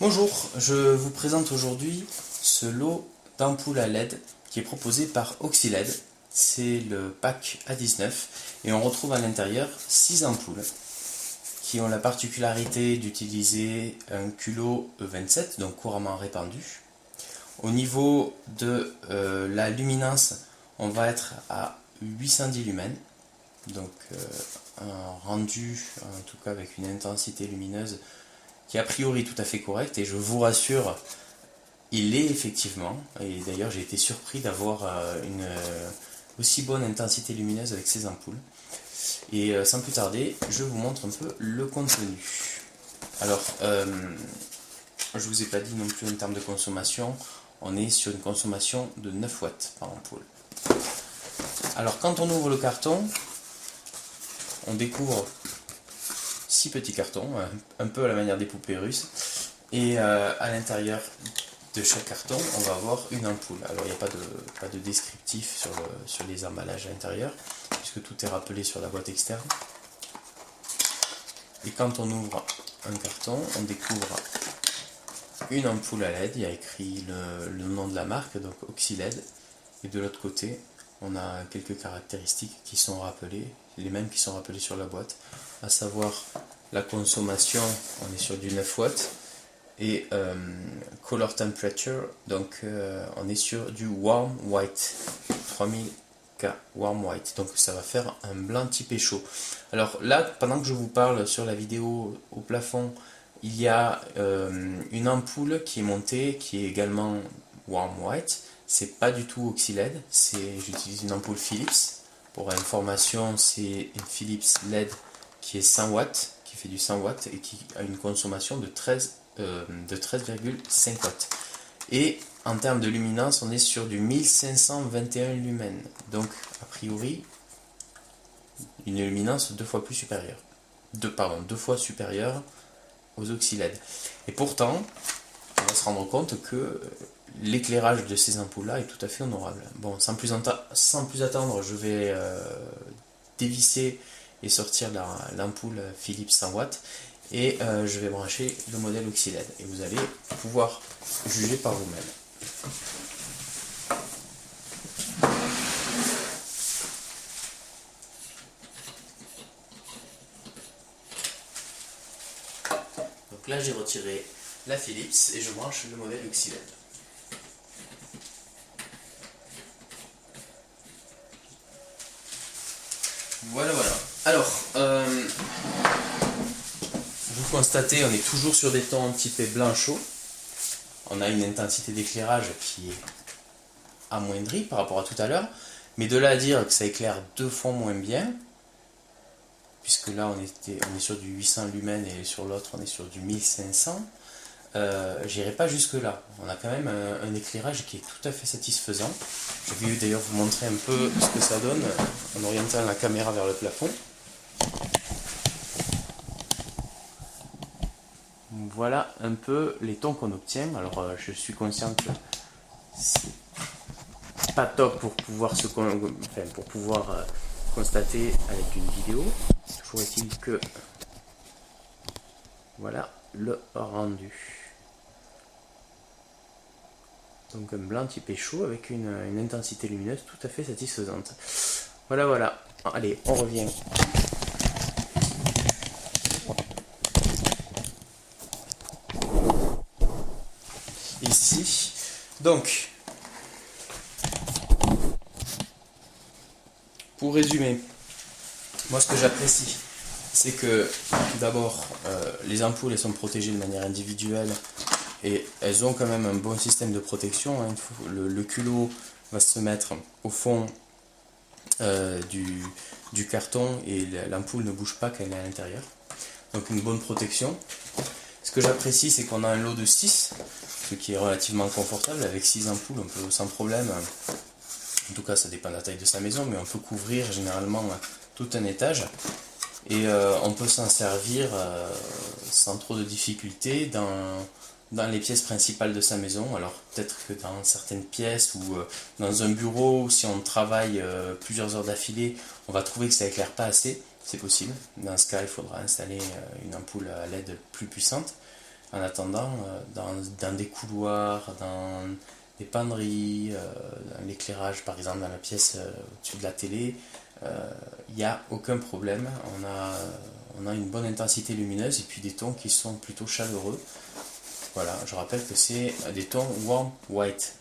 Bonjour, je vous présente aujourd'hui ce lot d'ampoules à LED qui est proposé par Oxyled. C'est le pack A19 et on retrouve à l'intérieur 6 ampoules qui ont la particularité d'utiliser un culot E27, donc couramment répandu. Au niveau de la luminance, on va être à 810 lumens, donc un rendu, en tout cas avec une intensité lumineuse qui est a priori tout à fait correcte, et je vous rassure, il l'est effectivement, et d'ailleurs j'ai été surpris d'avoir une aussi bonne intensité lumineuse avec ces ampoules. Et sans plus tarder, je vous montre un peu le contenu. Alors, je vous ai pas dit non plus en termes de consommation, on est sur une consommation de 9 watts par ampoule. Alors quand on ouvre le carton, on découvre 6 petits cartons, un peu à la manière des poupées russes, et à l'intérieur de chaque carton, on va avoir une ampoule. Alors il n'y a pas de descriptif sur les emballages à l'intérieur, puisque tout est rappelé sur la boîte externe. Et quand on ouvre un carton, on découvre une ampoule à LED, il y a écrit le nom de la marque, donc Oxyled, et de l'autre côté, on a quelques caractéristiques qui sont rappelées, les mêmes qui sont rappelées sur la boîte, à savoir la consommation, on est sur du 9 watts, et color temperature, donc on est sur du warm white, 3000K warm white, donc ça va faire un blanc typé chaud. Alors là, pendant que je vous parle sur la vidéo au plafond, il y a une ampoule qui est montée, qui est également warm white. C'est pas du tout Oxyled, j'utilise une ampoule Philips. Pour information, c'est une Philips LED qui est 100 watts, qui fait du 100 watts et qui a une consommation de 13,5 watts. Et en termes de luminance, on est sur du 1521 lumens. Donc, a priori, une luminance deux fois supérieure aux Oxyled. Et pourtant, on va se rendre compte que l'éclairage de ces ampoules-là est tout à fait honorable. Bon, sans plus attendre, je vais dévisser et sortir l'ampoule Philips 100 watts et je vais brancher le modèle Oxyled. Et vous allez pouvoir juger par vous-même. Donc là, j'ai retiré la Philips et je branche le modèle Oxyled. Voilà. Alors, vous constatez, on est toujours sur des tons typés blanc chaud. On a une intensité d'éclairage qui est amoindrie par rapport à tout à l'heure. Mais de là à dire que ça éclaire deux fois moins bien, puisque là on est sur du 800 lumens et sur l'autre on est sur du 1500, j'irai pas jusque là. On a quand même un éclairage qui est tout à fait satisfaisant. Je vais d'ailleurs vous montrer un peu ce que ça donne en orientant la caméra vers le plafond. Voilà un peu les tons qu'on obtient. Alors je suis conscient que c'est pas top pour pouvoir constater avec une vidéo. Toujours est-il que voilà le rendu. Donc un blanc typé chaud avec une intensité lumineuse tout à fait satisfaisante. Voilà. Allez, on revient. Ici. Donc, pour résumer, moi ce que j'apprécie, c'est que tout d'abord, les ampoules elles sont protégées de manière individuelle et elles ont quand même un bon système de protection. Hein. Le culot va se mettre au fond du carton et l'ampoule ne bouge pas quand elle est à l'intérieur. Donc une bonne protection. Ce que j'apprécie, c'est qu'on a un lot de 6, ce qui est relativement confortable. Avec 6 ampoules, on peut sans problème, en tout cas ça dépend de la taille de sa maison, mais on peut couvrir généralement tout un étage. Et on peut s'en servir sans trop de difficultés dans les pièces principales de sa maison. Alors peut-être que dans certaines pièces ou dans un bureau, si on travaille plusieurs heures d'affilée, on va trouver que ça éclaire pas assez. C'est possible. Dans ce cas, il faudra installer une ampoule à LED plus puissante. En attendant, dans des couloirs, dans des penderies, dans l'éclairage par exemple, dans la pièce au-dessus de la télé, il n'y a aucun problème. On a une bonne intensité lumineuse et puis des tons qui sont plutôt chaleureux. Voilà, je rappelle que c'est des tons warm white.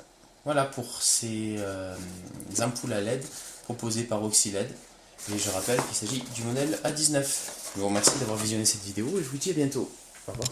Voilà pour ces ampoules à LED proposées par Oxyled. Et je rappelle qu'il s'agit du modèle A19. Je vous remercie d'avoir visionné cette vidéo et je vous dis à bientôt. Au revoir.